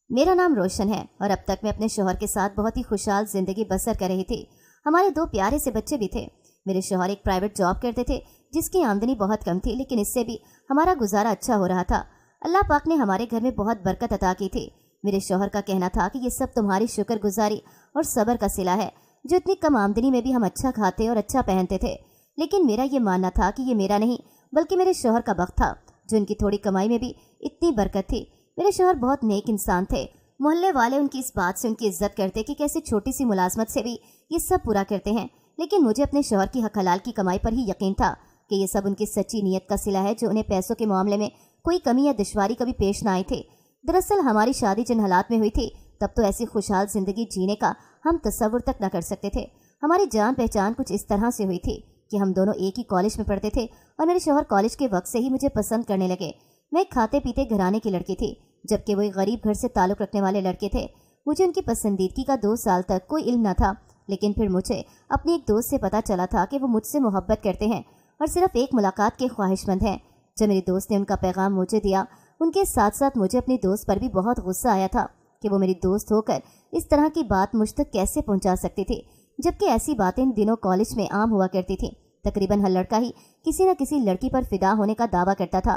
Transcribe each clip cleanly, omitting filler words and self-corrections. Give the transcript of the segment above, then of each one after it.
میرا نام روشن ہے اور اب تک میں اپنے شوہر کے ساتھ بہت ہی خوشحال زندگی بسر کر رہی تھی۔ ہمارے 2 پیارے سے بچے بھی تھے۔ میرے شوہر ایک پرائیویٹ جاب کرتے تھے جس کی آمدنی بہت کم تھی، لیکن اس سے بھی ہمارا گزارا اچھا ہو رہا تھا۔ اللہ پاک نے ہمارے گھر میں بہت برکت عطا کی تھی۔ میرے شوہر کا کہنا تھا کہ یہ سب تمہاری شکر گزاری اور صبر کا صلہ ہے، جو اتنی کم آمدنی میں بھی ہم اچھا کھاتے اور اچھا پہنتے تھے۔ لیکن میرا یہ ماننا تھا کہ یہ میرا نہیں بلکہ میرے شوہر کا بخت تھا، جو ان کی تھوڑی کمائی میں بھی اتنی برکت تھی۔ میرے شوہر بہت نیک انسان تھے۔ محلے والے ان کی اس بات سے ان کی عزت کرتے کہ کیسے چھوٹی سی ملازمت سے بھی یہ سب پورا کرتے ہیں، لیکن مجھے اپنے شوہر کی حق حلال کی کمائی پر ہی یقین تھا کہ یہ سب ان کی سچی نیت کا صلہ ہے، جو انہیں پیسوں کے معاملے میں کوئی کمی یا دشواری کبھی پیش نہ آئی تھی۔ دراصل ہماری شادی جن حالات میں ہوئی تھی تب تو ایسی خوشحال زندگی جینے کا ہم تصور تک نہ کر سکتے تھے۔ ہماری جان پہچان کچھ اس طرح سے ہوئی تھی کہ ہم دونوں ایک ہی کالج میں پڑھتے تھے اور میرے شوہر کالج کے وقت سے ہی مجھے پسند کرنے لگے۔ میں ایک کھاتے پیتے گھرانے کی لڑکی تھی، جبکہ وہ ایک غریب گھر سے تعلق رکھنے والے لڑکے تھے۔ مجھے ان کی پسندیدگی کا 2 سال تک کوئی علم نہ تھا، لیکن پھر مجھے اپنی ایک دوست سے پتہ چلا تھا کہ وہ مجھ سے محبت کرتے ہیں اور صرف ایک ملاقات کے خواہش مند ہیں۔ جب میری دوست نے ان کا پیغام مجھے دیا، ان کے ساتھ ساتھ مجھے اپنی دوست پر بھی بہت غصہ آیا تھا کہ وہ میری دوست ہو کر اس طرح کی بات مجھ تک کیسے پہنچا سکتی تھی، جبکہ ایسی باتیں ان دنوں کالج میں عام ہوا کرتی تھیں۔ تقریباً ہر لڑکا ہی کسی نہ کسی لڑکی پر فدا ہونے کا دعویٰ کرتا تھا،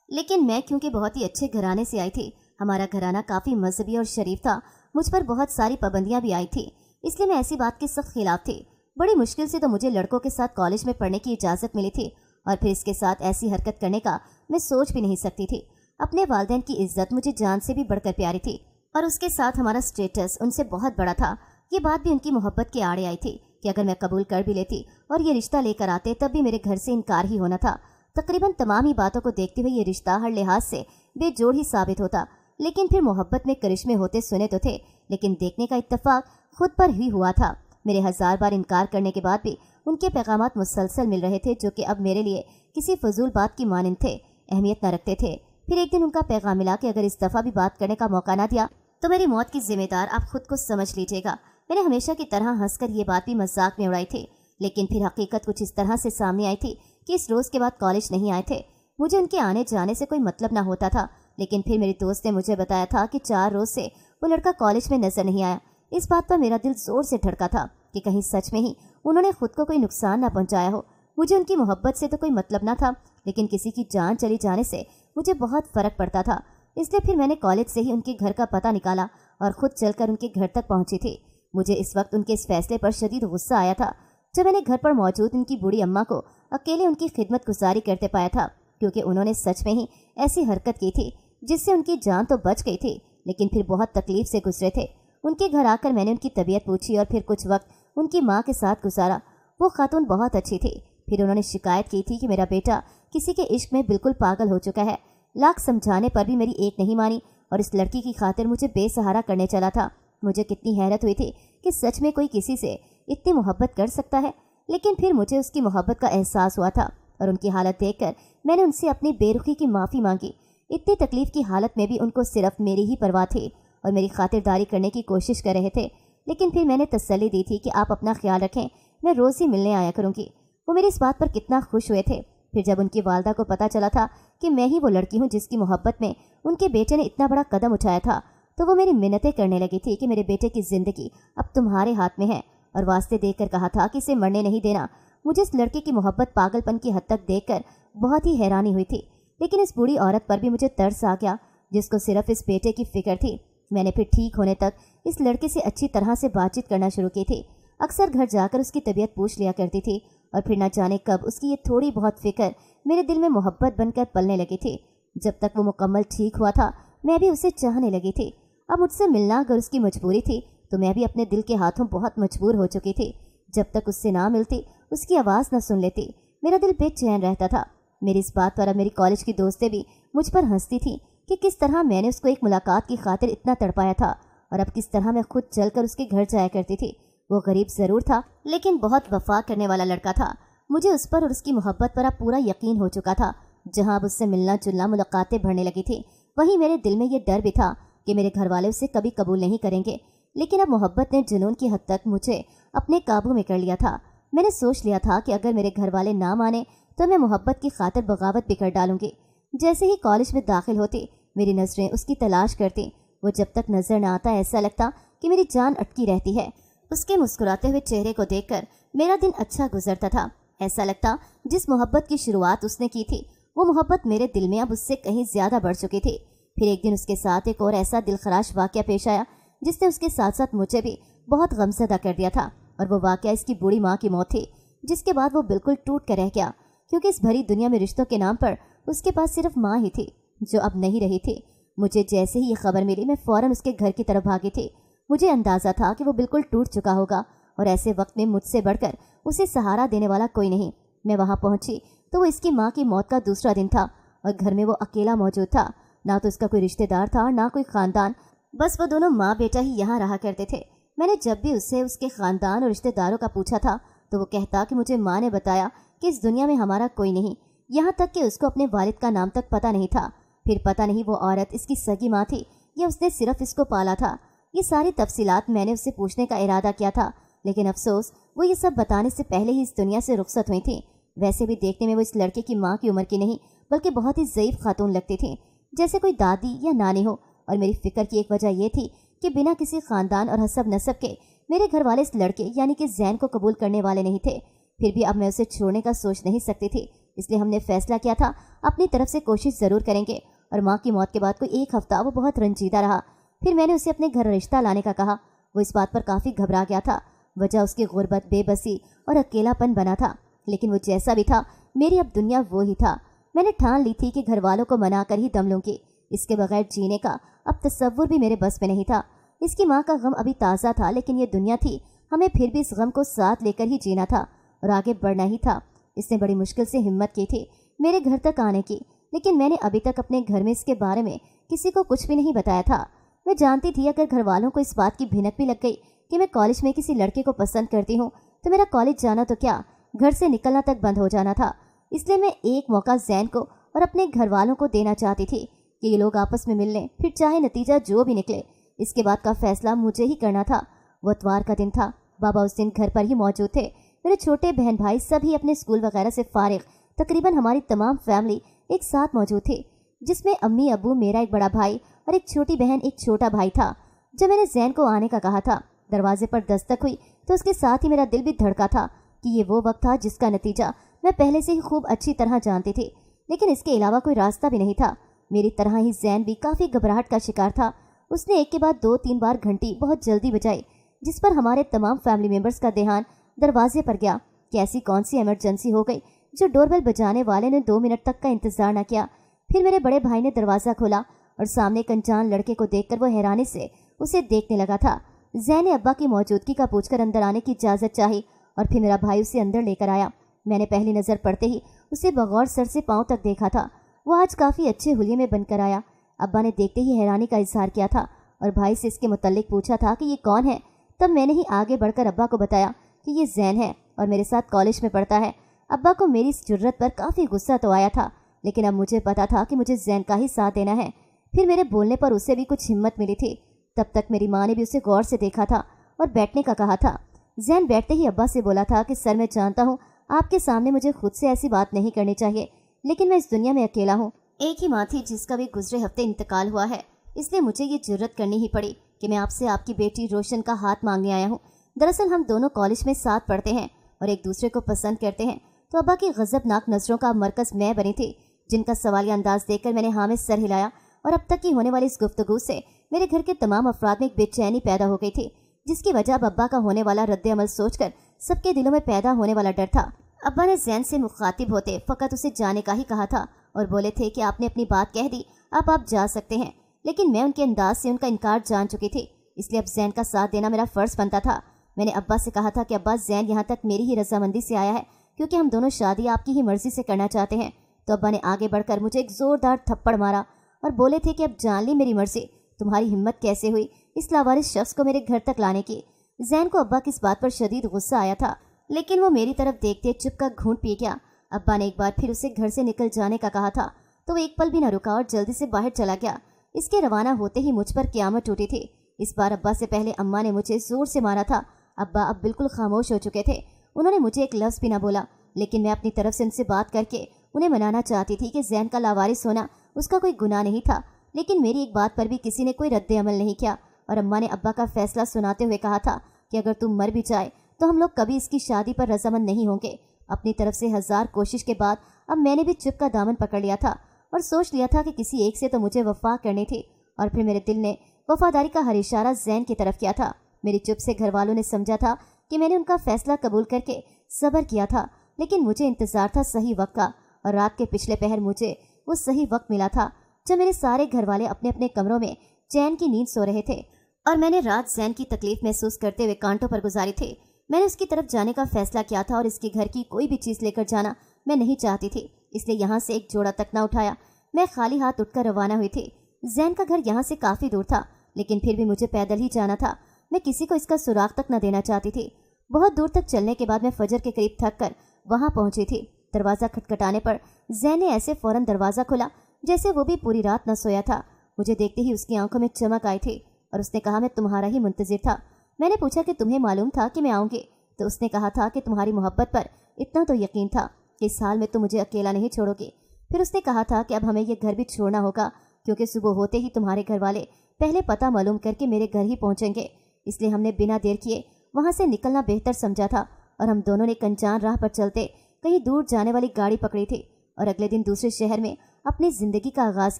لیکن میں کیونکہ بہت ہی اچھے گھرانے سے آئی تھی، ہمارا گھرانہ کافی مذہبی اور شریف تھا، مجھ پر بہت ساری پابندیاں بھی آئی تھیں، اس لیے میں ایسی بات کے سخت خلاف تھی۔ بڑی مشکل سے تو مجھے لڑکوں کے ساتھ کالج میں پڑھنے کی اجازت ملی تھی، اور پھر اس کے ساتھ ایسی حرکت کرنے کا میں سوچ بھی نہیں سکتی تھی۔ اپنے والدین کی عزت مجھے جان سے بھی بڑھ کر پیاری تھی، اور اس کے ساتھ ہمارا سٹیٹس ان سے بہت بڑا تھا۔ یہ بات بھی ان کی محبت کے آڑے آئی تھی کہ اگر میں قبول کر بھی لیتی اور یہ رشتہ لے کر آتے تب بھی میرے گھر سے انکار ہی ہونا تھا۔ تقریباً تمام ہی باتوں کو دیکھتے ہوئے یہ رشتہ ہر لحاظ سے بے جوڑ ہی ثابت ہوتا، لیکن پھر محبت میں کرشمے ہوتے سنے تو تھے، لیکن دیکھنے کا اتفاق خود پر ہی ہوا تھا۔ میرے 1000 بار انکار کرنے کے بعد بھی ان کے پیغامات مسلسل مل رہے تھے، جو کہ اب میرے لیے کسی فضول بات کی مانند تھے، اہمیت نہ رکھتے تھے۔ پھر ایک دن ان کا پیغام ملا کہ اگر اس دفعہ بھی بات کرنے کا موقع نہ دیا تو میری موت کی ذمہ دار آپ خود کو سمجھ لیجیے گا۔ میں نے ہمیشہ کی طرح ہنس کر یہ بات بھی مذاق میں اڑائی تھی، لیکن پھر حقیقت کچھ اس طرح سے سامنے آئی تھی کہ اس روز کے بعد کالج نہیں آئے تھے۔ مجھے ان کے آنے جانے سے کوئی مطلب نہ ہوتا تھا، لیکن پھر میری دوست نے مجھے بتایا تھا کہ 4 روز سے وہ لڑکا کالج میں نظر نہیں آیا۔ اس بات پر میرا دل زور سے دھڑکا تھا کہ کہیں سچ میں ہی انہوں نے خود کو کوئی نقصان نہ پہنچایا ہو۔ مجھے ان کی محبت سے تو کوئی مطلب نہ تھا، لیکن کسی کی جان چلی جانے سے مجھے بہت فرق پڑتا تھا۔ اس لیے پھر میں نے کالج سے ہی ان کے گھر کا پتہ نکالا اور خود چل کر ان کے گھر تک پہنچی تھی۔ مجھے اس وقت ان کے اس فیصلے پر شدید غصہ آیا تھا جب میں نے گھر پر موجود ان کی بوڑھی اماں کو اکیلے ان کی خدمت گزاری کرتے پایا تھا، کیونکہ انہوں نے سچ میں ہی ایسی حرکت کی تھی جس سے ان کی جان تو بچ گئی تھی، لیکن پھر بہت تکلیف سے گزرے تھے۔ ان کے گھر آ کر میں نے ان کی طبیعت پوچھی اور پھر کچھ وقت ان کی ماں کے ساتھ گزارا۔ وہ خاتون بہت اچھی تھی۔ پھر انہوں نے شکایت کی تھی کہ میرا بیٹا کسی کے عشق میں بالکل پاگل ہو چکا ہے۔ لاکھ سمجھانے پر بھی میری ایک نہیں مانی اور اس لڑکی کی خاطر مجھے بے سہارا کرنے چلا تھا۔ مجھے کتنی حیرت ہوئی تھی کہ سچ میں کوئی کسی سے اتنی محبت کر سکتا ہے، لیکن پھر مجھے اس کی محبت کا احساس ہوا تھا اور ان کی حالت دیکھ کر میں نے ان سے اپنی بے رخی کی معافی مانگی۔ اتنی تکلیف کی حالت میں بھی ان کو صرف میری ہی پرواہ تھی اور میری خاطرداری کرنے کی کوشش کر رہے تھے، لیکن پھر میں نے تسلی دی تھی کہ آپ اپنا خیال رکھیں، میں روز ہی ملنے آیا کروں گی۔ وہ میری اس بات پر کتنا خوش ہوئے تھے۔ پھر جب ان کی والدہ کو پتہ چلا تھا کہ میں ہی وہ لڑکی ہوں جس کی محبت میں ان کے بیٹے نے اتنا بڑا قدم اٹھایا تھا، تو وہ میری منتیں کرنے لگی تھی کہ میرے بیٹے کی زندگی اب تمہارے ہاتھ میں ہے، اور واسطے دے کر کہا تھا کہ اسے مرنے نہیں دینا۔ مجھے اس لڑکے کی محبت پاگل پن کی حد تک دیکھ کر بہت ہی حیرانی ہوئی تھی، لیکن اس بوڑھی عورت پر بھی مجھے ترس آ گیا جس کو صرف اس بیٹے کی فکر تھی۔ میں نے پھر ٹھیک ہونے تک اس لڑکے سے اچھی طرح سے بات چیت کرنا شروع کی تھی۔ اکثر گھر جا کر اس کی طبیعت پوچھ لیا کرتی تھی، اور پھر نہ جانے کب اس کی یہ تھوڑی بہت فکر میرے دل میں محبت بن کر پلنے لگی تھی۔ جب تک وہ مکمل ٹھیک ہوا تھا میں بھی اسے چاہنے لگی تھی۔ اب مجھ سے ملنا اگر اس کی مجبوری تھی تو میں بھی اپنے دل کے ہاتھوں بہت مجبور ہو چکی تھی۔ جب تک اس سے نہ ملتی، اس کی آواز نہ سن لیتی، میرا دل بے چین رہتا تھا۔ میری اس بات پر اب میری کالج کی دوستیں بھی مجھ پر ہنستی تھیں کہ کس طرح میں نے اس کو ایک ملاقات کی خاطر اتنا تڑپایا تھا، اور اب کس طرح میں خود چل کر اس کے گھر جایا کرتی تھی۔ وہ غریب ضرور تھا، لیکن بہت وفا کرنے والا لڑکا تھا۔ مجھے اس پر اور اس کی محبت پر اب پورا یقین ہو چکا تھا۔ جہاں اب اس سے ملنا جلنا ملاقاتیں بڑھنے لگی تھی، وہیں میرے دل میں یہ ڈر بھی تھا کہ میرے گھر والے اسے کبھی قبول نہیں کریں گے، لیکن اب محبت نے جنون کی حد تک مجھے اپنے قابو میں کر لیا تھا۔ میں نے سوچ لیا تھا کہ اگر میرے گھر والے نہ مانے تو میں محبت کی خاطر بغاوت بھی کر ڈالوں گی۔ جیسے ہی کالج میں داخل ہوتی میری نظریں اس کی تلاش کرتی वो जब तक नजर न आता ऐसा लगता कि मेरी जान अटकी रहती है। उसके मुस्कुराते हुए चेहरे को देखकर मेरा दिन अच्छा गुजरता था। ऐसा लगता जिस मोहब्बत की शुरुआत उसने की थी वो मोहब्बत मेरे दिल में अब उससे कहीं ज्यादा बढ़ चुकी थी। फिर एक दिन उसके साथ एक और ऐसा दिलखराश वाकया पेश आया जिसने उसके साथ साथ मुझे भी बहुत गमज़दा कर दिया था। और वो वाकया इसकी बूढ़ी माँ की मौत थी, जिसके बाद वो बिल्कुल टूट कर रह गया, क्योंकि इस भरी दुनिया में रिश्तों के नाम पर उसके पास सिर्फ माँ ही थी, जो अब नहीं रही थी। मुझे जैसे ही ये खबर मिली मैं फ़ौरन उसके घर की तरफ भागी थी। मुझे अंदाज़ा था कि वो बिल्कुल टूट चुका होगा और ऐसे वक्त में मुझसे बढ़कर उसे सहारा देने वाला कोई नहीं। मैं वहाँ पहुँची तो वो इसकी माँ की मौत का दूसरा दिन था और घर में वो अकेला मौजूद था। ना तो उसका कोई रिश्तेदार था, ना कोई ख़ानदान, बस वो दोनों माँ बेटा ही यहाँ रहा करते थे। मैंने जब भी उससे उसके ख़ानदान और रिश्तेदारों का पूछा था तो वो कहता कि मुझे माँ ने बताया कि इस दुनिया में हमारा कोई नहीं, यहाँ तक कि उसको अपने वालिद का नाम तक पता नहीं था। फिर पता नहीं वो औरत इसकी सगी माँ थी या उसने सिर्फ इसको पाला था। ये सारी तफसीलात मैंने उससे पूछने का इरादा किया था, लेकिन अफसोस वो ये सब बताने से पहले ही इस दुनिया से रुखसत हुई थी। वैसे भी देखने में वो इस लड़के की माँ की उम्र की नहीं बल्कि बहुत ही ज़ईफ़ खातून लगती थी, जैसे कोई दादी या नानी हो। और मेरी फ़िक्र की एक वजह यह थी कि बिना किसी ख़ानदान और हसब नसब के मेरे घर वाले इस लड़के यानी कि ज़ैन को कबूल करने वाले नहीं थे। फिर भी अब मैं उसे छोड़ने का सोच नहीं सकती थी, इसलिए हमने फैसला किया था अपनी तरफ से कोशिश ज़रूर करेंगे। और माँ की मौत के बाद कोई एक हफ्ता वो बहुत रंजीदा रहा। फिर मैंने उसे अपने घर रिश्ता लाने का कहा। वो इस बात पर काफ़ी घबरा गया था। वजह उसकी गुर्बत, बेबसी और अकेलापन बना था, लेकिन वो जैसा भी था मेरी अब दुनिया वो ही था। मैंने ठान ली थी कि घर वालों को मना कर ही दम लूँगी। इसके बगैर जीने का अब तसव्वुर भी मेरे बस में नहीं था। इसकी माँ का गम अभी ताज़ा था, लेकिन ये दुनिया थी, हमें फिर भी इस गम को साथ लेकर ही जीना था और आगे बढ़ना ही था। इसने बड़ी मुश्किल से हिम्मत की थी मेरे घर तक आने की, लेकिन मैंने अभी तक अपने घर में इसके बारे में किसी को कुछ भी नहीं बताया था। मैं जानती थी अगर घर वालों को इस बात की भिनक भी लग गई कि मैं कॉलेज में किसी लड़के को पसंद करती हूँ तो मेरा कॉलेज जाना तो क्या, घर से निकलना तक बंद हो जाना था। इसलिए मैं एक मौका ज़ैन को और अपने घर वालों को देना चाहती थी कि ये लोग आपस में मिल लें, फिर चाहे नतीजा जो भी निकले इसके बाद का फैसला मुझे ही करना था। वो इतवार का दिन था। बाबा उस दिन घर पर ही मौजूद थे। मेरे छोटे बहन भाई सभी अपने स्कूल वगैरह से फारिग, तकरीबन हमारी तमाम फैमिली एक साथ मौजूद थी, जिसमें अम्मी, अब्बू, मेरा एक बड़ा भाई और एक छोटी बहन, एक छोटा भाई था। जब मैंने ज़ैन को आने का कहा था, दरवाजे पर दस्तक हुई तो उसके साथ ही मेरा दिल भी धड़का था कि ये वो वक्त था जिसका नतीजा मैं पहले से ही खूब अच्छी तरह जानती थी, लेकिन इसके अलावा कोई रास्ता भी नहीं था। मेरी तरह ही ज़ैन भी काफ़ी घबराहट का शिकार था। उसने एक के बाद 2-3 बार घंटी बहुत जल्दी बजाई, जिस पर हमारे तमाम फैमिली मेम्बर्स का ध्यान दरवाजे पर गया कि ऐसी कौन सी इमरजेंसी हो गई जो डोरबेल बजाने वाले ने 2 मिनट तक का इंतजार न किया। फिर मेरे बड़े भाई ने दरवाज़ा खोला और सामने एक अनजान लड़के को देखकर वो हैरानी से उसे देखने लगा था। ज़ैन ने अब्बा की मौजूदगी का पूछकर अंदर आने की इजाज़त चाही और फिर मेरा भाई उसे अंदर लेकर आया। मैंने पहली नज़र पड़ते ही उसे बगौर सर से पाँव तक देखा था। वो आज काफ़ी अच्छे हुलिये में बनकर आया। अब्बा ने देखते ही हैरानी का इजहार किया था और भाई से इसके मुतल्लिक पूछा था कि ये कौन है। तब मैंने ही आगे बढ़कर अब्बा को बताया कि ये ज़ैन है और मेरे साथ कॉलेज में पढ़ता है। अब्बा को मेरी इस जुर्रत पर काफ़ी गुस्सा तो आया था, लेकिन अब मुझे पता था कि मुझे ज़ैन का ही साथ देना है। फिर मेरे बोलने पर उसे भी कुछ हिम्मत मिली थी। तब तक मेरी माँ ने भी उसे गौर से देखा था और बैठने का कहा था। ज़ैन बैठते ही अब्बा से बोला था कि सर, मैं जानता हूँ आपके सामने मुझे खुद से ऐसी बात नहीं करनी चाहिए, लेकिन मैं इस दुनिया में अकेला हूँ। एक ही माँ थी जिसका भी गुजरे हफ्ते इंतकाल हुआ है, इसलिए मुझे ये जुर्रत करनी ही पड़ी कि मैं आपसे आपकी बेटी रोशन का हाथ मांगने आया हूँ। दरअसल हम दोनों कॉलेज में साथ पढ़ते हैं और एक दूसरे को पसंद करते हैं, तो अब्बा की गज़बनाक नज़रों का मरकज़ मैं बनी थी, जिनका सवालिया अंदाज देखकर मैंने हाँ में सर हिलाया। और अब तक की होने वाली इस गुफ्तगू से मेरे घर के तमाम अफराद में एक बेचैनी पैदा हो गई थी, जिसकी वजह अब अब्बा का होने वाला रद्द अमल सोचकर सबके दिलों में पैदा होने वाला डर था। अब्बा ने ज़ैन से मुखातिब होते फ़कत उसे जाने का ही कहा था और बोले थे कि आपने अपनी बात कह दी, अब आप जा सकते हैं। लेकिन मैं उनके अंदाज से उनका इनकार जान चुकी थी, इसलिए अब ज़ैन का साथ देना मेरा फ़र्ज़ बनता था। मैंने अब्बा से कहा था कि अब्बा, ज़ैन यहाँ तक मेरी ही रजामंदी से आया है, क्योंकि हम दोनों शादी आपकी ही मर्ज़ी से करना चाहते हैं। तो अब्बा ने आगे बढ़कर मुझे एक ज़ोरदार थप्पड़ मारा और बोले थे कि अब जान ली मेरी मर्ज़ी, तुम्हारी हिम्मत कैसे हुई इस लावारिस शख्स को मेरे घर तक लाने की। ज़ैन को अब्बा की इस बात पर शदीद गुस्सा आया था, लेकिन वो मेरी तरफ देखते चुप का घूंट पी गया। अब्बा ने एक बार फिर उसे घर से निकल जाने का कहा था, तो वो एक पल भी न रुका और जल्दी से बाहर चला गया। इसके रवाना होते ही मुझ पर क़यामत टूटी थी। इस बार अब्बा से पहले अम्मा ने मुझे ज़ोर से मारा था। अब्बा अब बिल्कुल खामोश हो चुके थे। उन्होंने मुझे एक लफ्ज़ भी ना बोला, लेकिन मैं अपनी तरफ से उनसे बात करके उन्हें मनाना चाहती थी कि ज़ैन का लावारिस होना उसका कोई गुनाह नहीं था, लेकिन मेरी एक बात पर भी किसी ने कोई रद्द अमल नहीं किया और अम्मा ने अब्बा का फैसला सुनाते हुए कहा था कि अगर तुम मर भी जाए तो हम लोग कभी इसकी शादी पर रजामंद नहीं होंगे। अपनी तरफ से 1000 कोशिश के बाद अब मैंने भी चुप का दामन पकड़ लिया था और सोच लिया था कि किसी एक से तो मुझे वफा करनी थी। और फिर मेरे दिल ने वफादारी का हर इशारा ज़ैन की तरफ किया था। मेरी चुप से घर वालों ने समझा था कि मैंने उनका फैसला कबूल करके सब्र किया था, लेकिन मुझे इंतज़ार था सही वक्त का। और रात के पिछले पहर मुझे वो सही वक्त मिला था जब मेरे सारे घर वाले अपने अपने कमरों में चैन की नींद सो रहे थे और मैंने रात ज़ैन की तकलीफ महसूस करते हुए कांटों पर गुजारी थी। मैंने उसकी तरफ जाने का फैसला किया था और इसके घर की कोई भी चीज़ लेकर जाना मैं नहीं चाहती थी, इसलिए यहाँ से एक जोड़ा तक ना उठाया। मैं खाली हाथ उठकर रवाना हुई थी। ज़ैन का घर यहाँ से काफ़ी दूर था, लेकिन फिर भी मुझे पैदल ही जाना था। मैं किसी को इसका सुराग तक न देना चाहती थी। बहुत दूर तक चलने के बाद मैं फजर के करीब थक कर वहाँ पहुँची थी। दरवाज़ा खटखटाने पर ज़ैन ने ऐसे फ़ौरन दरवाज़ा खोला जैसे वो भी पूरी रात न सोया था। मुझे देखते ही उसकी आंखों में चमक आई थी और उसने कहा, मैं तुम्हारा ही मुंतज़िर था। मैंने पूछा कि तुम्हें मालूम था कि मैं आऊँगी? तो उसने कहा था कि तुम्हारी मोहब्बत पर इतना तो यकीन था कि इस हाल में तुम मुझे अकेला नहीं छोड़ोगे। फिर उसने कहा था कि अब हमें ये घर भी छोड़ना होगा, क्योंकि सुबह होते ही तुम्हारे घर वाले पहले पता मालूम करके मेरे घर ही पहुँचेंगे। इसलिए हमने बिना देर किए वहाँ से निकलना बेहतर समझा था और हम दोनों ने कंचान राह पर चलते कहीं दूर जाने वाली गाड़ी पकड़ी थी और अगले दिन दूसरे शहर में अपनी ज़िंदगी का आगाज़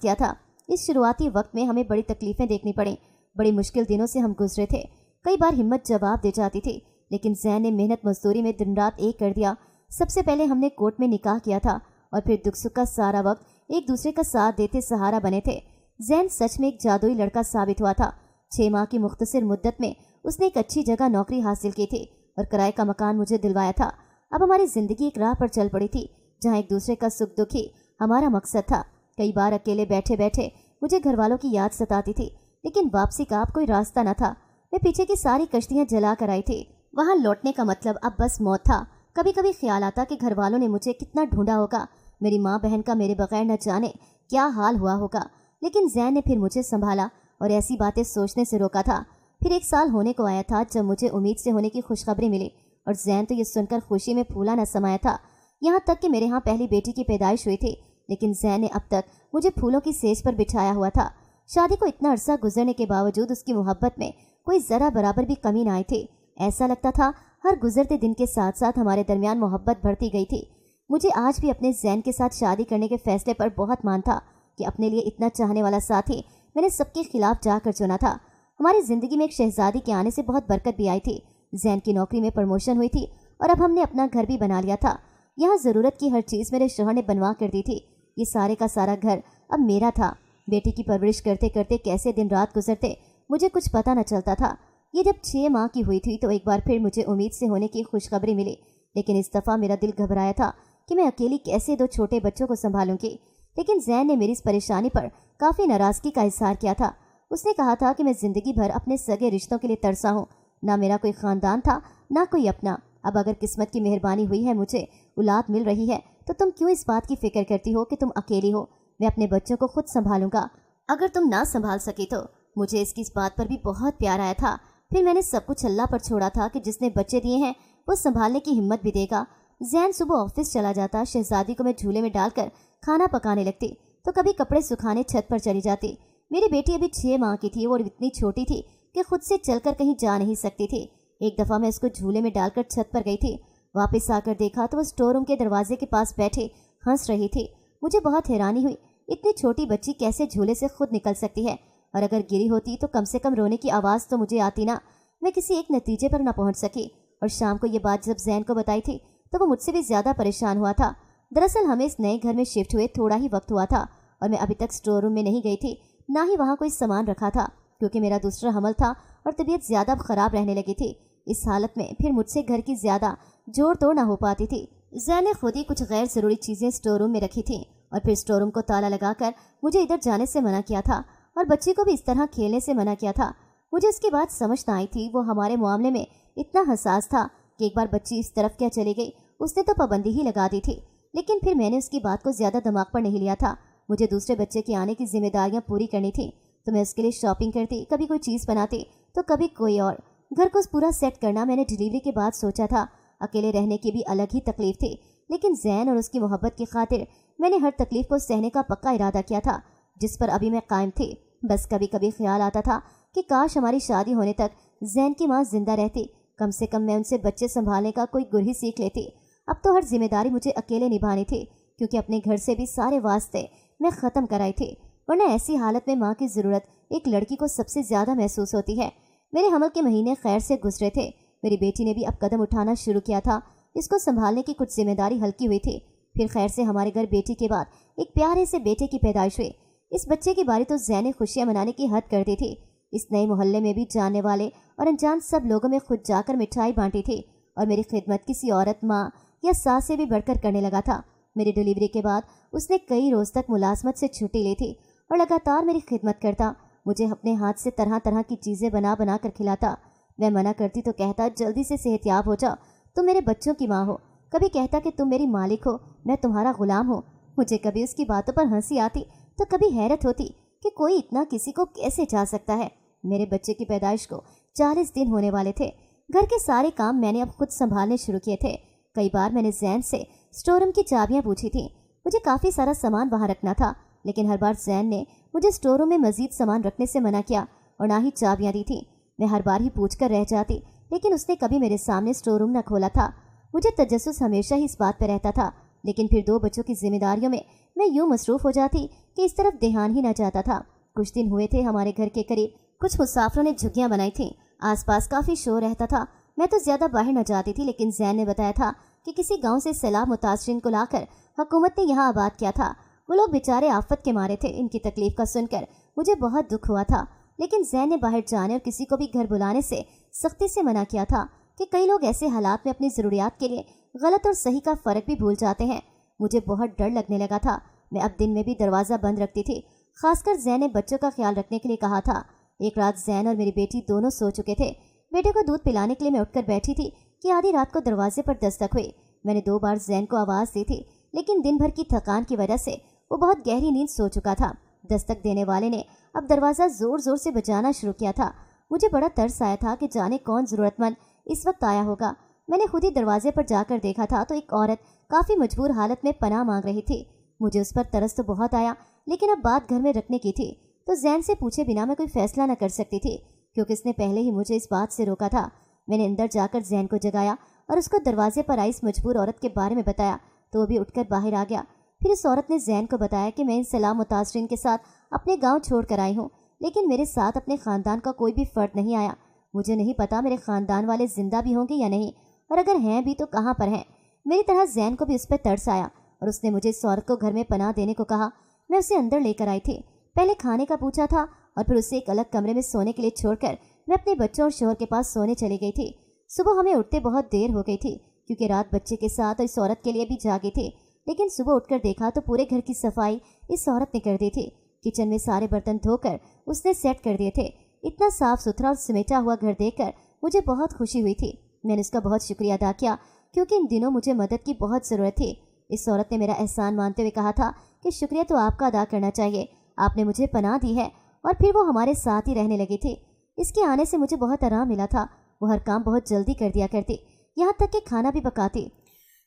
किया था। इस शुरुआती वक्त में हमें बड़ी तकलीफ़ें देखनी पड़ी। बड़ी मुश्किल दिनों से हम गुजरे थे। कई बार हिम्मत जवाब दे जाती थी, लेकिन ज़ैन ने मेहनत मजदूरी में दिन रात एक कर दिया। सबसे पहले हमने कोर्ट में निकाह किया था और फिर दुख सुख का सारा वक्त एक दूसरे का साथ देते सहारा बने थे। ज़ैन सच में एक जादुई लड़का साबित हुआ था। 6 माह की मुख्तसर मुद्दत में उसने एक अच्छी जगह नौकरी हासिल की थी और किराए का मकान मुझे दिलवाया था। अब हमारी ज़िंदगी एक राह पर चल पड़ी थी जहाँ एक दूसरे का सुख दुख ही हमारा मकसद था। कई बार अकेले बैठे बैठे मुझे घर वालों की याद सताती थी, लेकिन वापसी का अब कोई रास्ता न था। मैं पीछे की सारी कश्तियाँ जला कर आई थी। वहाँ लौटने का मतलब अब बस मौत था। कभी कभी ख्याल आता कि घर वालों ने मुझे कितना ढूंढा होगा, मेरी माँ बहन का मेरे बगैर न जाने क्या हाल हुआ होगा। लेकिन ज़ैन ने फिर मुझे संभाला और ऐसी बातें सोचने से रोका था। फिर 1 साल होने को आया था जब मुझे उम्मीद से होने की खुशखबरी मिली और ज़ैन तो ये सुनकर खुशी में फूला न समाया था। यहाँ तक कि मेरे यहाँ पहली बेटी की पैदाइश हुई थी, लेकिन ज़ैन ने अब तक मुझे फूलों की सेज पर बिठाया हुआ था। शादी को इतना अरसा गुजरने के बावजूद उसकी मोहब्बत में कोई ज़रा बराबर भी कमी न आई थी। ऐसा लगता था हर गुजरते दिन के साथ साथ हमारे दरमियान मोहब्बत बढ़ती गई थी। मुझे आज भी अपने ज़ैन के साथ शादी करने के फैसले पर बहुत मान था कि अपने लिए इतना चाहने वाला साथी मैंने सबके खिलाफ जाकर चुना था। हमारी ज़िंदगी में एक शहजादी के आने से बहुत बरकत भी आई थी। ज़ैन की नौकरी में प्रमोशन हुई थी और अब हमने अपना घर भी बना लिया था। यहाँ ज़रूरत की हर चीज़ मेरे शौहर ने बनवा कर दी थी। ये सारे का सारा घर अब मेरा था। बेटी की परवरिश करते करते कैसे दिन रात गुजरते मुझे कुछ पता न चलता था। ये जब 6 माह की हुई थी तो एक बार फिर मुझे उम्मीद से होने की खुशखबरी मिली, लेकिन इस दफ़ा मेरा दिल घबराया था कि मैं अकेली कैसे 2 छोटे बच्चों को संभालूंगी। लेकिन ज़ैन ने मेरी इस परेशानी पर काफ़ी नाराज़गी का इज़हार किया था। उसने कहा था कि मैं ज़िंदगी भर अपने सगे रिश्तों के लिए तरसा हूँ। ना मेरा कोई ख़ानदान था, ना कोई अपना। अब अगर किस्मत की मेहरबानी हुई है, मुझे औलाद मिल रही है, तो तुम क्यों इस बात की फ़िक्र करती हो कि तुम अकेली हो? मैं अपने बच्चों को खुद संभालूंगा। अगर तुम ना संभाल सकी तो। मुझे इसकी इस बात पर भी बहुत प्यार आया था। फिर मैंने सब कुछ अल्लाह पर छोड़ा था कि जिसने बच्चे दिए हैं वो संभालने की हिम्मत भी देगा। ज़ैन सुबह ऑफिस चला जाता, शहजादी को मैं झूले में डालकर खाना पकाने लगती, तो कभी कपड़े सुखाने छत पर चली जाती। मेरी बेटी अभी 6 माह की थी, वो इतनी छोटी थी कि खुद से चलकर कहीं जा नहीं सकती थी। एक दफ़ा मैं उसको झूले में डालकर छत पर गई थी। वापस आकर देखा तो वो स्टोर रूम के दरवाजे के पास बैठे हंस रही थी। मुझे बहुत हैरानी हुई, इतनी छोटी बच्ची कैसे झूले से खुद निकल सकती है, और अगर गिरी होती तो कम से कम रोने की आवाज़ तो मुझे आती ना। मैं किसी एक नतीजे पर ना पहुंच सकी और शाम को ये बात जब ज़ैन को बताई थी तो वो मुझसे भी ज़्यादा परेशान हुआ था। दरअसल हमें इस नए घर में शिफ्ट हुए थोड़ा ही वक्त हुआ था और मैं अभी तक स्टोर रूम में नहीं गई थी, ना ही वहाँ कोई सामान रखा था, क्योंकि मेरा दूसरा हमल था और तबीयत ज़्यादा ख़राब रहने लगी थी। इस हालत में फिर मुझसे घर की ज़्यादा जोड़ तोड़ ना हो पाती थी। ज़ैन ने खुद ही कुछ गैर ज़रूरी चीज़ें स्टोर रूम में रखी थी और फिर स्टोर रूम को ताला लगाकर मुझे इधर जाने से मना किया था और बच्ची को भी इस तरह खेलने से मना किया था। मुझे इसके बाद समझ न आई थी वो हमारे मामले में इतना हसास था कि एक बार बच्ची इस तरफ क्या चली गई, उसने तो पाबंदी ही लगा दी थी। लेकिन फिर मैंने उसकी बात को ज़्यादा दिमाग पर नहीं लिया था। मुझे दूसरे बच्चे के आने की जिम्मेदारियां पूरी करनी थी, तो मैं उसके लिए शॉपिंग करती, कभी कोई चीज़ बनाती तो कभी कोई और। घर को पूरा सेट करना मैंने डिलीवरी के बाद सोचा था। अकेले रहने की भी अलग ही तकलीफ थी, लेकिन ज़ैन और उसकी मोहब्बत की खातिर मैंने हर तकलीफ को सहने का पक्का इरादा किया था। जिस पर अभी मैं कायम थी। बस कभी कभी ख्याल आता था कि काश हमारी शादी होने तक जैन की माँ जिंदा रहती, कम से कम मैं उनसे बच्चे संभालने का कोई गुर ही सीख लेती। अब तो हर जिम्मेदारी मुझे अकेले निभानी थी, क्योंकि अपने घर से भी सारे वास्ते मैं ख़त्म कराई थी। वरना ऐसी हालत में माँ की ज़रूरत एक लड़की को सबसे ज़्यादा महसूस होती है। मेरे हमल के महीने खैर से गुजरे थे। मेरी बेटी ने भी अब कदम उठाना शुरू किया था। इसको संभालने की कुछ जिम्मेदारी हल्की हुई थी। फिर खैर से हमारे घर बेटी के बाद एक प्यारे से बेटे की पैदाइश हुई। इस बच्चे की बारी तो जैन ने खुशियाँ मनाने की हद कर दी थी। इस नए मोहल्ले में भी जानने वाले और अनजान सब लोगों में खुद जाकर मिठाई बांटी थी और मेरी खिदमत किसी औरत, माँ या सास से भी बढ़कर करने लगा था। मेरी डिलीवरी के बाद उसने कई रोज़ तक मुलाजमत से छुट्टी ली थी और लगातार मेरी खिदमत करता। मुझे अपने हाथ से तरह तरह की चीज़ें बना बना कर खिलाता। मैं मना करती तो कहता जल्दी से सेहतयाब हो जाओ, तुम मेरे बच्चों की माँ हो। कभी कहता कि तुम मेरी मालिक हो, मैं तुम्हारा गुलाम हूँ। मुझे कभी उसकी बातों पर हंसी आती तो कभी हैरत होती कि कोई इतना किसी को कैसे चाह सकता है। मेरे बच्चे की पैदाइश को 40 दिन होने वाले थे। घर के सारे काम मैंने अब खुद संभालने शुरू किए थे। कई बार मैंने जैन से स्टोर रूम की चाबियाँ पूछी थी। मुझे काफ़ी सारा सामान वहाँ रखना था, लेकिन हर बार जैन ने मुझे स्टोर रूम में मज़ीद सामान रखने से मना किया और ना ही चाबियाँ दी थी। मैं हर बार ही पूछ कर रह जाती, लेकिन उसने कभी मेरे सामने स्टोर रूम न खोला था। मुझे तजस्सुस हमेशा ही इस बात पर रहता था, लेकिन फिर 2 बच्चों की जिम्मेदारियों में मैं यूँ मसरूफ़ हो जाती कि इस तरफ ध्यान ही न जाता था। कुछ दिन हुए थे हमारे घर के करीब कुछ मुसाफिरों ने झुग्गियाँ बनाई थीं। आसपास काफ़ी शोर रहता था। मैं तो ज़्यादा बाहर न जाती थी, लेकिन जैन ने बताया था कि किसी गांव से सैलाब मुतासरीन को लाकर हुकूमत ने यहाँ आबाद किया था। वो लोग बेचारे आफत के मारे थे। इनकी तकलीफ का सुनकर मुझे बहुत दुख हुआ था, लेकिन जैन ने बाहर जाने और किसी को भी घर बुलाने से सख्ती से मना किया था कि कई लोग ऐसे हालात में अपनी ज़रूरियात के लिए गलत और सही का फ़र्क भी भूल जाते हैं। मुझे बहुत डर लगने लगा था। मैं अब दिन में भी दरवाज़ा बंद रखती थी। खासकर जैन ने बच्चों का ख्याल रखने के लिए कहा था। एक रात जैन और मेरी बेटी दोनों सो चुके थे। बेटे को दूध पिलाने के लिए मैं उठकर बैठी थी कि आधी रात को दरवाजे पर दस्तक हुई। मैंने 2 बार जैन को आवाज़ दी थी, लेकिन दिन भर की थकान की वजह से वो बहुत गहरी नींद सो चुका था। दस्तक देने वाले ने अब दरवाज़ा ज़ोर ज़ोर से बजाना शुरू किया था। मुझे बड़ा तरस आया था कि जाने कौन ज़रूरतमंद इस वक्त आया होगा। मैंने खुद ही दरवाजे पर जाकर देखा था तो एक औरत काफ़ी मजबूर हालत में पनाह मांग रही थी। मुझे उस पर तरस तो बहुत आया, लेकिन अब बात घर में रखने की थी तो जैन से पूछे बिना मैं कोई फैसला न कर सकती थी, क्योंकि इसने पहले ही मुझे इस बात से रोका था। मैंने अंदर जाकर जैन को जगाया और उसको दरवाजे पर आई इस मजबूर औरत के बारे में बताया तो वो भी उठकर बाहर आ गया। फिर इस औरत ने जैन को बताया कि मैं इन सलाम मुतासरीन के साथ अपने गांव छोड़ कर आई हूँ, लेकिन मेरे साथ अपने ख़ानदान का कोई भी फ़र्द नहीं आया। मुझे नहीं पता मेरे ख़ानदान वाले ज़िंदा भी होंगे या नहीं, और अगर हैं भी तो कहाँ पर हैं। मेरी तरह जैन को भी उस पर तरस आया और उसने मुझे इस औरत को घर में पनाह देने को कहा। मैं उसे अंदर लेकर आई थी। पहले खाने का पूछा था और फिर उसे एक अलग कमरे में सोने के लिए छोड़कर मैं अपने बच्चों और शोहर के पास सोने चली गई थी। सुबह हमें उठते बहुत देर हो गई थी, क्योंकि रात बच्चे के साथ और इस औरत के लिए भी जागी थी। लेकिन सुबह उठकर देखा तो पूरे घर की सफाई इस औरत ने कर दी थी। किचन में सारे बर्तन धोकर उसने सेट कर दिए थे। इतना साफ सुथरा और समेटा हुआ घर देखकर मुझे बहुत खुशी हुई थी। मैंने उसका बहुत शुक्रिया अदा किया, क्योंकि इन दिनों मुझे मदद की बहुत ज़रूरत थी। इस औरत ने मेरा एहसान मानते हुए कहा था कि शुक्रिया तो आपका अदा करना चाहिए, आपने मुझे पनाह दी है। और फिर वो हमारे साथ ही रहने लगी थी। इसके आने से मुझे बहुत आराम मिला था। वो हर काम बहुत जल्दी कर दिया करती, यहाँ तक कि खाना भी पकाती।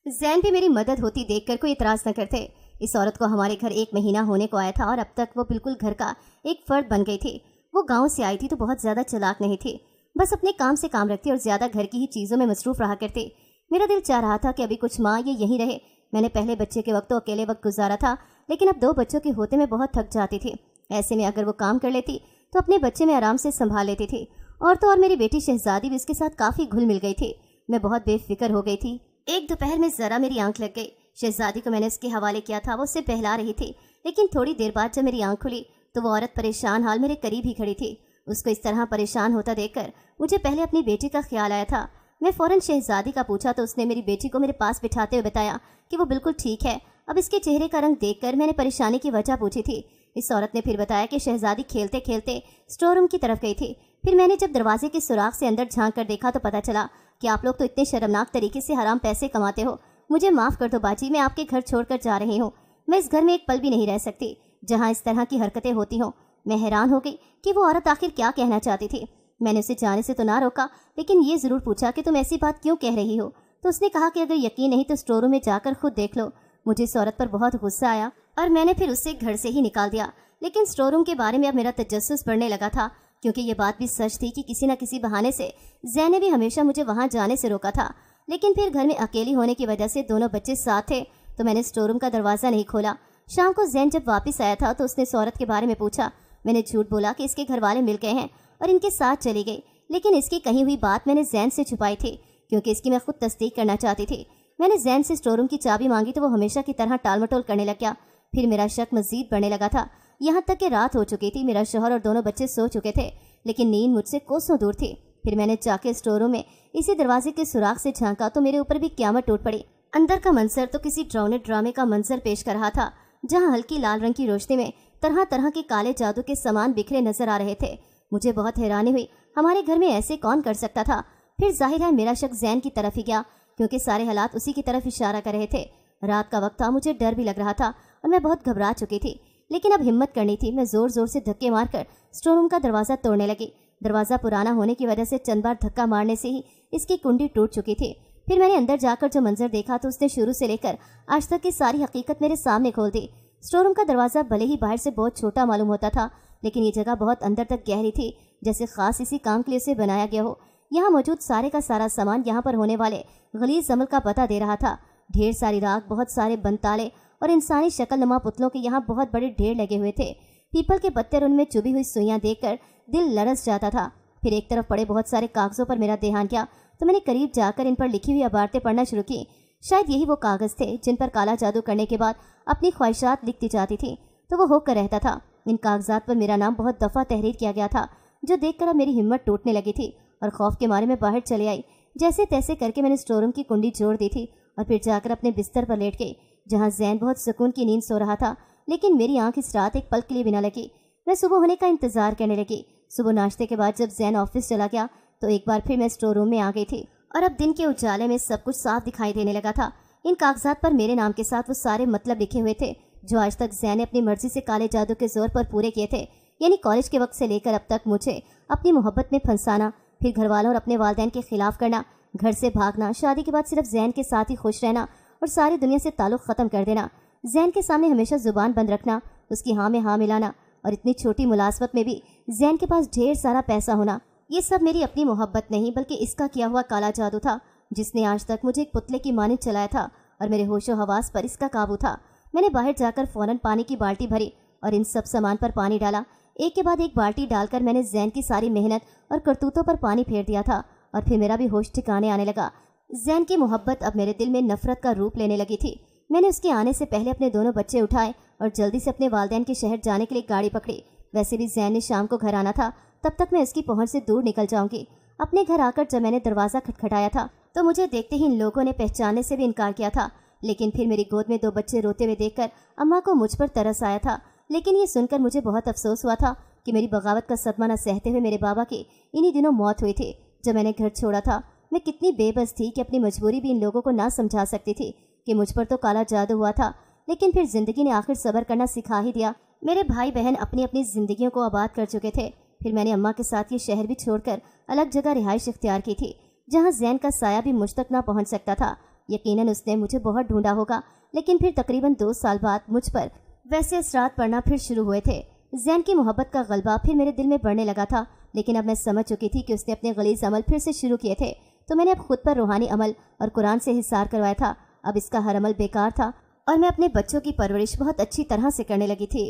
जैन भी मेरी मदद होती देखकर कोई इतराज़ न करते। इस औरत को हमारे घर 1 महीना होने को आया था और अब तक वो बिल्कुल घर का एक फ़र्द बन गई थी। वो गाँव से आई थी तो बहुत ज़्यादा चालाक नहीं थी, बस अपने काम से काम रखती और ज़्यादा घर की ही चीज़ों में मसरूफ़ रहा करती। मेरा दिल चाह रहा था कि अभी कुछ माँ ये यहीं रहे। मैंने पहले बच्चे के वक्त तो अकेले वक्त गुजारा था, लेकिन अब 2 बच्चों के होते मैं बहुत थक जाती थी। ऐसे में अगर वो काम कर लेती तो अपने बच्चे में आराम से संभाल लेती थी। और तो और मेरी बेटी शहजादी भी इसके साथ काफ़ी घुल मिल गई थी। मैं बहुत बेफिक्र हो गई थी। एक दोपहर में ज़रा मेरी आंख लग गई। शहजादी को मैंने उसके हवाले किया था, वो उससे बहला रही थी। लेकिन थोड़ी देर बाद जब मेरी आंख खुली तो वो औरत परेशान हाल मेरे करीब ही खड़ी थी। उसको इस तरह परेशान होता देखकर मुझे पहले अपनी बेटी का ख्याल आया था। मैं फ़ौरन शहजादी का पूछा तो उसने मेरी बेटी को मेरे पास बिठाते हुए बताया कि वो बिल्कुल ठीक है। अब इसके चेहरे का रंग देखकर मैंने परेशानी की वजह पूछी थी। इस औरत ने फिर बताया कि शहजादी खेलते खेलते स्टोर रूम की तरफ गई थी। फिर मैंने जब दरवाजे के सुराख से अंदर झांक कर देखा तो पता चला कि आप लोग तो इतने शर्मनाक तरीके से हराम पैसे कमाते हो। मुझे माफ़ कर दो बाजी, मैं आपके घर छोड़कर जा रही हूँ। मैं इस घर में एक पल भी नहीं रह सकती जहाँ इस तरह की हरकतें होती हों। मैं हैरान हो गई कि वो औरत आखिर क्या कहना चाहती थी। मैंने उसे जाने से तो ना रोका, लेकिन ये ज़रूर पूछा कि तुम ऐसी बात क्यों कह रही हो। तो उसने कहा कि अगर यकीन नहीं तो स्टोर रूम में जाकर खुद देख लो। मुझे इस औरत पर बहुत गुस्सा आया और मैंने फिर उससे घर से ही निकाल दिया। लेकिन स्टोर रूम के बारे में अब मेरा तजस्सुस बढ़ने लगा था, क्योंकि ये बात भी सच थी कि किसी न किसी बहाने से जैन ने भी हमेशा मुझे वहाँ जाने से रोका था। लेकिन फिर घर में अकेली होने की वजह से दोनों बच्चे साथ थे, तो मैंने स्टोर रूम का दरवाज़ा नहीं खोला। शाम को जैन जब वापस आया था तो उसने इस औरत के बारे में पूछा। मैंने झूठ बोला कि इसके घर वाले मिल गए हैं और इनके साथ चली गई, लेकिन इसकी कही हुई बात मैंने जैन से छुपाई थी, क्योंकि इसकी मैं खुद तस्दीक करना चाहती थी। मैंने जैन से स्टोर रूम की चाबी मांगी तो वो हमेशा की तरह टाल मटोल करने लग गया। फिर मेरा शक मजीद बढ़ने लगा था, यहाँ तक कि रात हो चुकी थी। मेरा शौहर और दोनों बच्चे सो चुके थे, लेकिन नींद मुझसे कोसों दूर थी। फिर मैंने जाके स्टोर रूम में इसी दरवाजे के सुराख से झांका तो मेरे ऊपर भी क़यामत टूट पड़ी। अंदर का मंजर तो किसी डरावने ड्रामे का मंजर पेश कर रहा था, जहाँ हल्की लाल रंग की रोशनी में तरह तरह के काले जादू के सामान बिखरे नजर आ रहे थे। मुझे बहुत हैरानी हुई, हमारे घर में ऐसे कौन कर सकता था। फिर जाहिर है मेरा शक जैन की तरफ ही गया, क्योंकि सारे हालात उसी की तरफ इशारा कर रहे थे। रात का वक्त था, मुझे डर भी लग रहा था और मैं बहुत घबरा चुकी थी, लेकिन अब हिम्मत करनी थी। मैं जोर जोर से धक्के मारकर स्टोर रूम का दरवाज़ा तोड़ने लगी। दरवाज़ा पुराना होने की वजह से चंद बार धक्का मारने से ही इसकी कुंडी टूट चुकी थी। फिर मैंने अंदर जाकर जो मंजर देखा तो उसने शुरू से लेकर आज तक की सारी हकीकत मेरे सामने खोल दी। स्टोर रूम का दरवाज़ा भले ही बाहर से बहुत छोटा मालूम होता था, लेकिन ये जगह बहुत अंदर तक गहरी थी, जैसे खास इसी काम के लिए इसे बनाया गया हो। यहाँ मौजूद सारे का सारा सामान यहाँ पर होने वाले गलीज अमल का पता दे रहा था। ढेर सारी राख, बहुत सारे बनताले और इंसानी शक्ल-नुमा पुतलों के यहाँ बहुत बड़े ढेर लगे हुए थे। पीपल के पत्ते और उनमें चुभी हुई सुइयां देखकर दिल लरस जाता था। फिर एक तरफ पड़े बहुत सारे कागजों पर मेरा ध्यान गया तो मैंने करीब जाकर इन पर लिखी हुई इबारतें पढ़ना शुरू की। शायद यही वो कागज़ थे जिन पर काला जादू करने के बाद अपनी ख्वाहिशात लिखती जाती थी, तो वो होकर रहता था। इन कागजात पर मेरा नाम बहुत दफ़ा तहरीर किया गया था, जो देखकर अब मेरी हिम्मत टूटने लगी थी और खौफ के मारे मैं बाहर चले आई। जैसे तैसे करके मैंने स्टोर रूम की कुंडी जोड़ दी थी और फिर जाकर अपने बिस्तर पर लेट गई, जहाँ जैन बहुत सुकून की नींद सो रहा था। लेकिन मेरी आंख इस रात एक पल के लिए भी न लगी। मैं सुबह होने का इंतजार करने लगी। सुबह नाश्ते के बाद जब जैन ऑफिस चला गया तो एक बार फिर मैं स्टोर रूम में आ गई थी और अब दिन के उजाले में सब कुछ साफ दिखाई देने लगा था। इन कागजात पर मेरे नाम के साथ वो सारे मतलब लिखे हुए थे जो आज तक जैन ने अपनी मर्जी से काले जादू के जोर पर पूरे किए थे। यानी कॉलेज के वक्त से लेकर अब तक मुझे अपनी मोहब्बत में फंसाना, फिर घर वालों और अपने वालिदैन के खिलाफ करना, घर से भागना, शादी के बाद सिर्फ जैन के साथ ही खुश रहना और सारी दुनिया से ताल्लुक़ ख़त्म कर देना, जैन के सामने हमेशा ज़ुबान बंद रखना, उसकी हाँ में हाँ मिलाना और इतनी छोटी मुलाजमत में भी जैन के पास ढेर सारा पैसा होना। ये सब मेरी अपनी मोहब्बत नहीं बल्कि इसका किया हुआ काला जादू था, जिसने आज तक मुझे एक पुतले की मानिंद चलाया था और मेरे होशो हवास पर इसका काबू था। मैंने बाहर जाकर फ़ौरन पानी की बाल्टी भरी और इन सब सामान पर पानी डाला। एक के बाद एक बाल्टी डालकर मैंने जैन की सारी मेहनत और करतूतों पर पानी फेर दिया था और फिर मेरा भी होश ठिकाने आने लगा। जैन की मोहब्बत अब मेरे दिल में नफरत का रूप लेने लगी थी। मैंने उसके आने से पहले अपने दोनों बच्चे उठाए और जल्दी से अपने वालिदैन के शहर जाने के लिए गाड़ी पकड़ी। वैसे भी जैन ने शाम को घर आना था, तब तक मैं इसकी पहुंच से दूर निकल जाऊंगी। अपने घर आकर जब मैंने दरवाज़ा खटखटाया था तो मुझे देखते ही इन लोगों ने पहचानने से भी इनकार किया था, लेकिन फिर मेरी गोद में 2 बच्चे रोते हुए देखकर अम्मा को मुझ पर तरस आया था। लेकिन ये सुनकर मुझे बहुत अफसोस हुआ था कि मेरी बगावत का सदमा न सहते हुए मेरे बाबा की इन्हीं दिनों मौत हुई थी जब मैंने घर छोड़ा था। मैं कितनी बेबस थी कि अपनी मजबूरी भी इन लोगों को ना समझा सकती थी कि मुझ पर तो काला जादू हुआ था, लेकिन फिर जिंदगी ने आखिर सब्र करना सिखा ही दिया। मेरे भाई बहन अपनी अपनी जिंदगियों को आबाद कर चुके थे। फिर मैंने अम्मा के साथ ये शहर भी छोड़कर अलग जगह रिहाइश इख्तियार की थी, जहाँ जैन का साया भी मुझ तक ना पहुँच सकता था। यकीनन उसने मुझे बहुत ढूंढा होगा, लेकिन फिर तकरीबन 2 साल बाद मुझ पर वैसे असरात पड़ना फिर शुरू हुए थे। जैन की मोहब्बत का गलबा फिर मेरे दिल में बढ़ने लगा था, लेकिन अब मैं समझ चुकी थी कि उसने अपने गलीज अमल फिर से शुरू किए थे, तो मैंने अब खुद पर रूहानी अमल और कुरान से हिसार करवाया था। अब इसका हर अमल बेकार था और मैं अपने बच्चों की परवरिश बहुत अच्छी तरह से करने लगी थी।